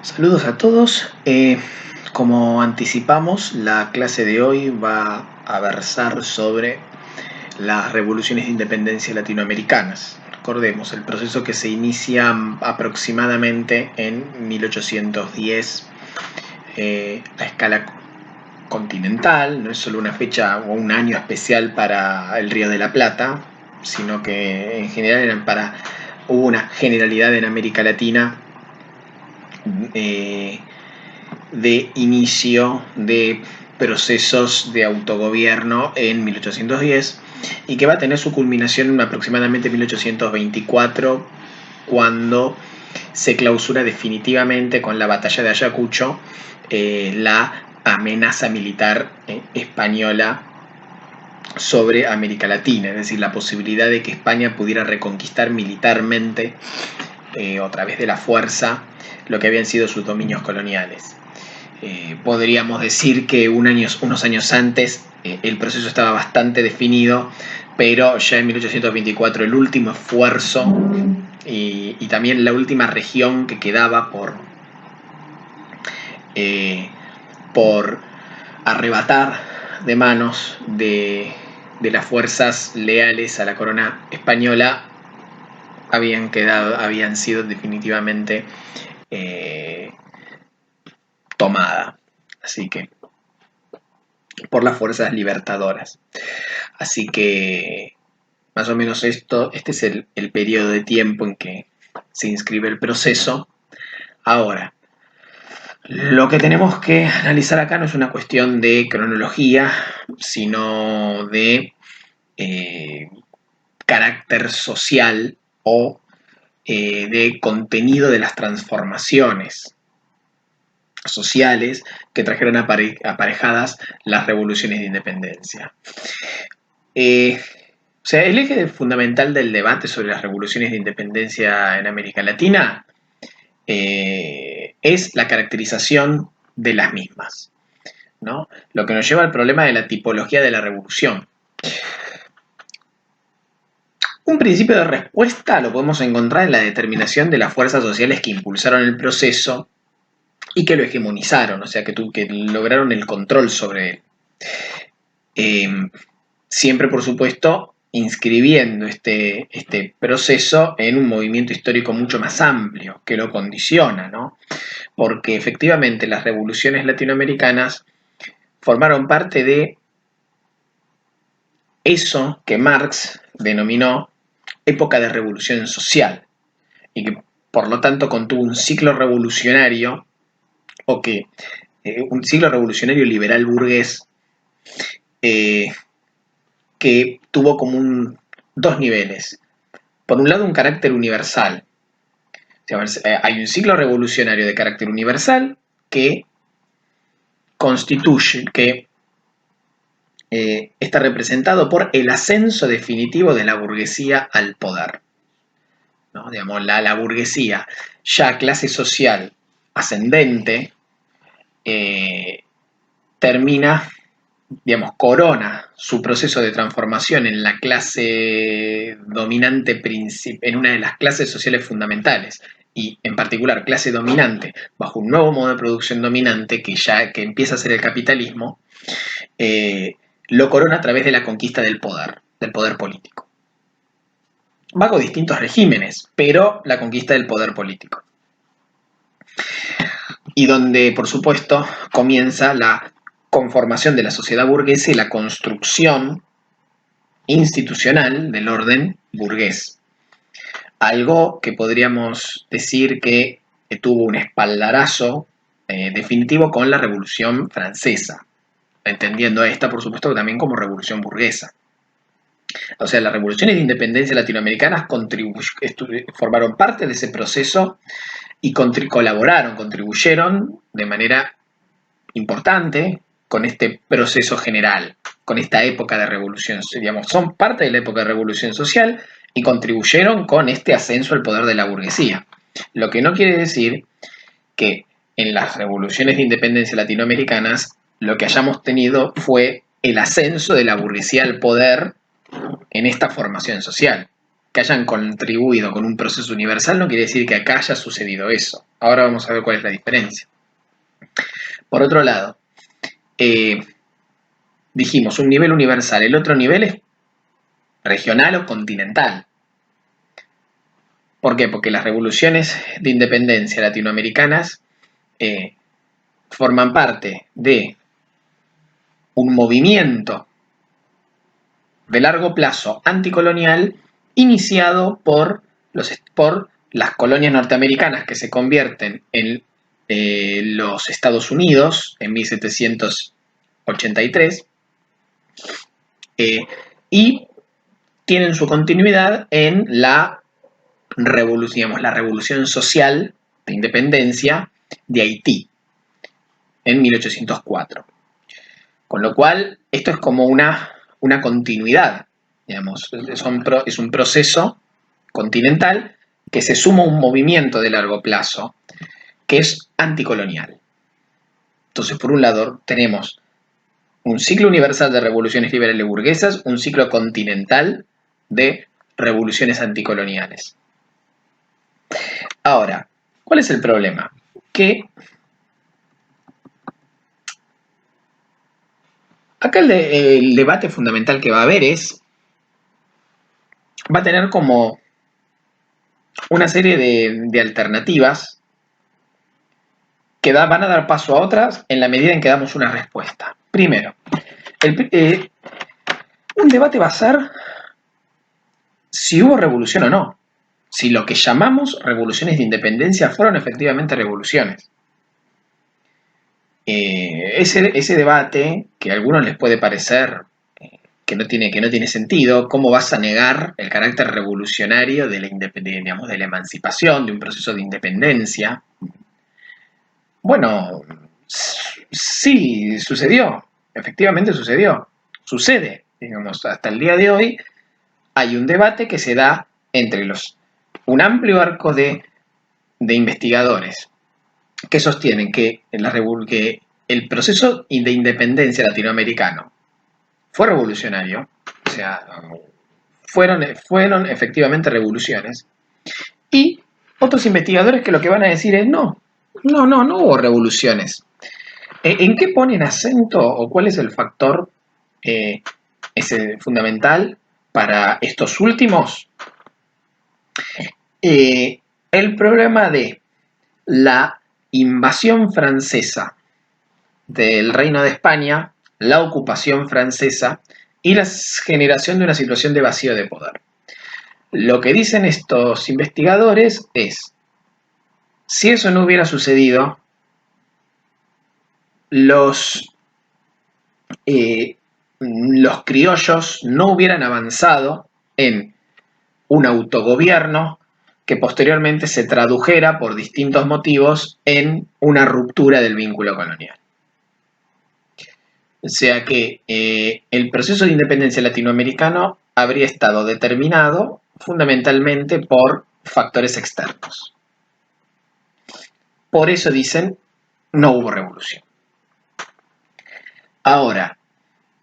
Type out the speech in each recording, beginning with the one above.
Saludos a todos. Como anticipamos, la clase de hoy va a versar sobre las revoluciones de independencia latinoamericanas. Recordemos, el proceso que se inicia aproximadamente en 1810 a escala continental, no es solo una fecha o un año especial para el Río de la Plata, sino que en general hubo una generalidad en América Latina de inicio de procesos de autogobierno en 1810 y que va a tener su culminación en aproximadamente 1824, cuando se clausura definitivamente con la batalla de Ayacucho la amenaza militar española sobre América Latina, es decir, la posibilidad de que España pudiera reconquistar militarmente o a través de la fuerza lo que habían sido sus dominios coloniales. Podríamos decir que unos años antes el proceso estaba bastante definido, pero ya en 1824 el último esfuerzo y también la última región que quedaba por arrebatar de manos de las fuerzas leales a la corona española habían sido definitivamente tomada, así que por las fuerzas libertadoras. Así que más o menos este es el periodo de tiempo en que se inscribe el proceso. Ahora, lo que tenemos que analizar acá no es una cuestión de cronología, sino de carácter social o de contenido de las transformaciones sociales que trajeron aparejadas las revoluciones de independencia. O sea, el eje fundamental del debate sobre las revoluciones de independencia en América Latina es la caracterización de las mismas, ¿no? Lo que nos lleva al problema de la tipología de la revolución. Un principio de respuesta lo podemos encontrar en la determinación de las fuerzas sociales que impulsaron el proceso y que lo hegemonizaron, o sea, que lograron el control sobre él. Siempre, por supuesto, inscribiendo este proceso en un movimiento histórico mucho más amplio que lo condiciona, ¿no? Porque efectivamente las revoluciones latinoamericanas formaron parte de eso que Marx denominó época de revolución social y que por lo tanto contuvo un ciclo revolucionario un ciclo revolucionario liberal burgués que tuvo como dos niveles. Por un lado, un carácter universal. O sea, hay un ciclo revolucionario de carácter universal que constituye, que está representado por el ascenso definitivo de la burguesía al poder, ¿no? Digamos, la burguesía, ya clase social ascendente, termina, digamos, corona su proceso de transformación en la clase dominante, en una de las clases sociales fundamentales, y en particular clase dominante, bajo un nuevo modo de producción dominante que empieza a ser el capitalismo, lo corona a través de la conquista del poder político. Bajo distintos regímenes, pero la conquista del poder político. Y donde, por supuesto, comienza la conformación de la sociedad burguesa y la construcción institucional del orden burgués. Algo que podríamos decir que tuvo un espaldarazo definitivo con la Revolución Francesa, entendiendo esta, por supuesto, también como revolución burguesa. O sea, las revoluciones de independencia latinoamericanas formaron parte de ese proceso y contribuyeron de manera importante con este proceso general, con esta época de revolución, digamos, son parte de la época de revolución social y contribuyeron con este ascenso al poder de la burguesía. Lo que no quiere decir que en las revoluciones de independencia latinoamericanas lo que hayamos tenido fue el ascenso de la burguesía al poder en esta formación social. que hayan contribuido con un proceso universal no quiere decir que acá haya sucedido eso. Ahora vamos a ver cuál es la diferencia. Por otro lado, dijimos un nivel universal, el otro nivel es regional o continental. ¿Por qué? Porque las revoluciones de independencia latinoamericanas forman parte de un movimiento de largo plazo anticolonial iniciado por las colonias norteamericanas que se convierten en los Estados Unidos en 1783 y tienen su continuidad en la revolución social de independencia de Haití en 1804. Con lo cual, esto es como una continuidad, digamos, es un proceso continental que se suma a un movimiento de largo plazo que es anticolonial. Entonces, por un lado, tenemos un ciclo universal de revoluciones liberales burguesas, un ciclo continental de revoluciones anticoloniales. Ahora, ¿cuál es el problema? Que acá el debate fundamental que va a haber va a tener como una serie de alternativas que van a dar paso a otras en la medida en que damos una respuesta. Primero, un debate va a ser si hubo revolución o no, si lo que llamamos revoluciones de independencia fueron efectivamente revoluciones. Ese debate, que a algunos les puede parecer que no tiene sentido, ¿cómo vas a negar el carácter revolucionario de la emancipación, de un proceso de independencia? Bueno, sí, sucedió, efectivamente sucedió, sucede, digamos, hasta el día de hoy hay un debate que se da entre un amplio arco de investigadores que sostienen que el proceso de independencia latinoamericano fue revolucionario, o sea, fueron efectivamente revoluciones, y otros investigadores que lo que van a decir es no hubo revoluciones. ¿En qué ponen acento o cuál es el factor fundamental para estos últimos? El problema de la invasión francesa del Reino de España, la ocupación francesa y la generación de una situación de vacío de poder. Lo que dicen estos investigadores es, si eso no hubiera sucedido, los criollos no hubieran avanzado en un autogobierno que posteriormente se tradujera por distintos motivos en una ruptura del vínculo colonial. O sea que el proceso de independencia latinoamericano habría estado determinado fundamentalmente por factores externos. Por eso dicen, no hubo revolución. Ahora,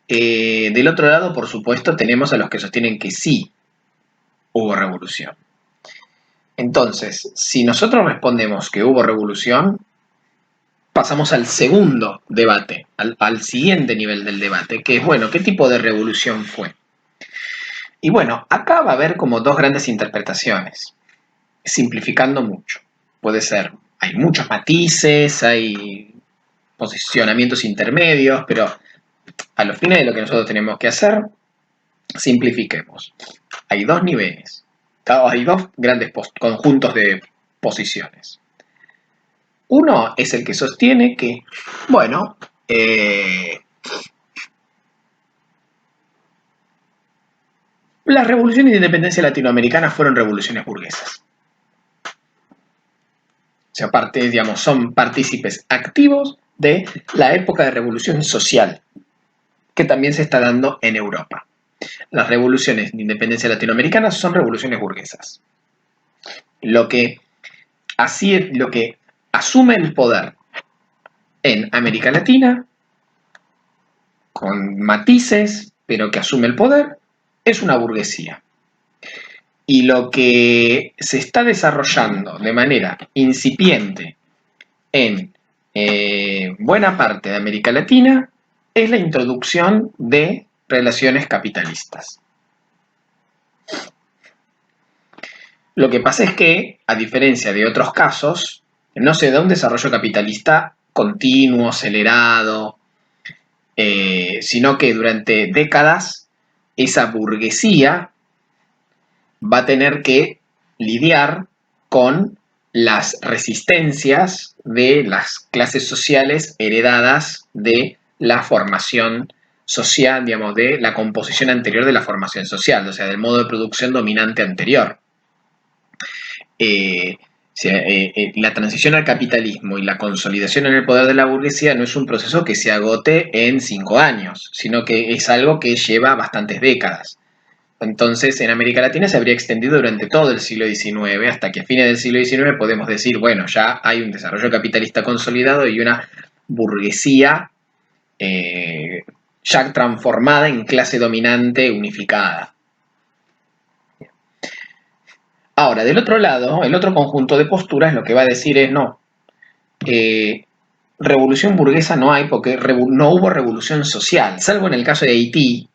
del otro lado, por supuesto, tenemos a los que sostienen que sí hubo revolución. Entonces, si nosotros respondemos que hubo revolución, pasamos al segundo debate, al siguiente nivel del debate, que es, bueno, ¿qué tipo de revolución fue? Y bueno, acá va a haber como dos grandes interpretaciones, simplificando mucho. Puede ser, hay muchos matices, hay posicionamientos intermedios, pero a los fines de lo que nosotros tenemos que hacer, simplifiquemos. Hay dos niveles, hay dos grandes conjuntos de posiciones. Uno es el que sostiene que, bueno, las revoluciones de independencia latinoamericanas fueron revoluciones burguesas. O sea, digamos, son partícipes activos de la época de revolución social, que también se está dando en Europa. Las revoluciones de independencia latinoamericanas son revoluciones burguesas. Lo que asume el poder en América Latina, con matices, pero que asume el poder, es una burguesía. Y lo que se está desarrollando de manera incipiente en buena parte de América Latina es la introducción de relaciones capitalistas. Lo que pasa es que, a diferencia de otros casos, no se da un desarrollo capitalista continuo, acelerado, sino que durante décadas esa burguesía va a tener que lidiar con las resistencias de las clases sociales heredadas de la formación social, digamos, de la composición anterior de la formación social, o sea, del modo de producción dominante anterior. La transición al capitalismo y la consolidación en el poder de la burguesía no es un proceso que se agote en 5 años, sino que es algo que lleva bastantes décadas. Entonces, en América Latina se habría extendido durante todo el siglo XIX, hasta que a fines del siglo XIX podemos decir, bueno, ya hay un desarrollo capitalista consolidado y una burguesía ya transformada en clase dominante unificada. Ahora, del otro lado, el otro conjunto de posturas lo que va a decir es no. Revolución burguesa no hay porque no hubo revolución social, salvo en el caso de Haití,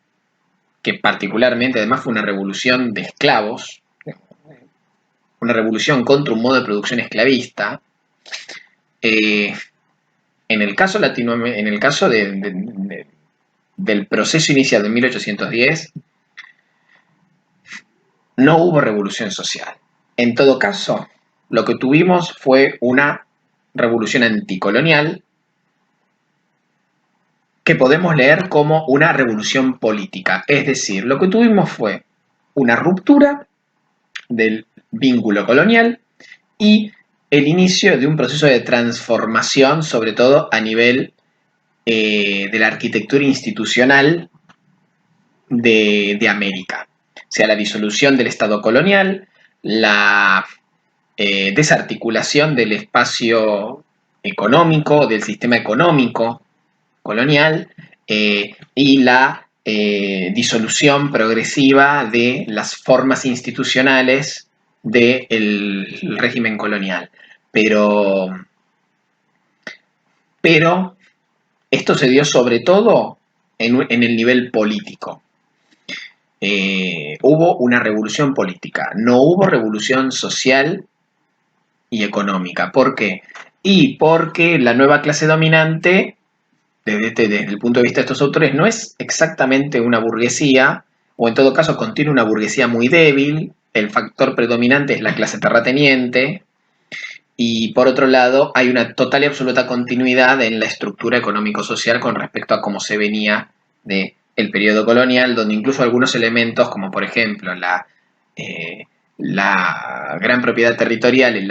que particularmente además fue una revolución de esclavos, una revolución contra un modo de producción esclavista. En el caso del proceso inicial de 1810, no hubo revolución social. En todo caso, lo que tuvimos fue una revolución anticolonial que podemos leer como una revolución política. Es decir, lo que tuvimos fue una ruptura del vínculo colonial y el inicio de un proceso de transformación, sobre todo a nivel de la arquitectura institucional de América. O sea, la disolución del Estado colonial, la desarticulación del espacio económico, del sistema económico colonial y la disolución progresiva de las formas institucionales del régimen colonial. Pero esto se dio sobre todo en el nivel político. Hubo una revolución política, no hubo revolución social y económica. ¿Por qué? Y porque la nueva clase dominante, desde el punto de vista de estos autores, no es exactamente una burguesía, o en todo caso contiene una burguesía muy débil, el factor predominante es la clase terrateniente, y por otro lado hay una total y absoluta continuidad en la estructura económico-social con respecto a cómo se venía del periodo colonial, donde incluso algunos elementos, como por ejemplo la gran propiedad territorial, el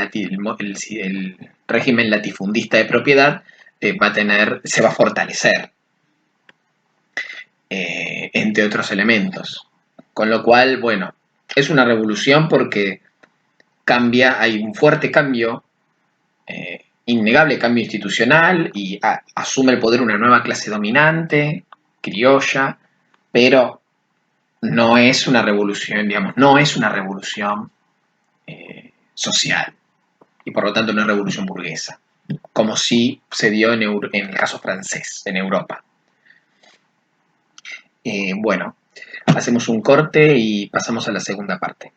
régimen latifundista de propiedad, se va a fortalecer, entre otros elementos. Con lo cual, bueno, es una revolución porque hay un fuerte cambio, innegable cambio institucional y asume el poder una nueva clase dominante, criolla, pero no es una revolución, digamos, no es una revolución social y por lo tanto no es revolución burguesa, como sí se dio en el caso francés, en Europa. Bueno, hacemos un corte y pasamos a la segunda parte.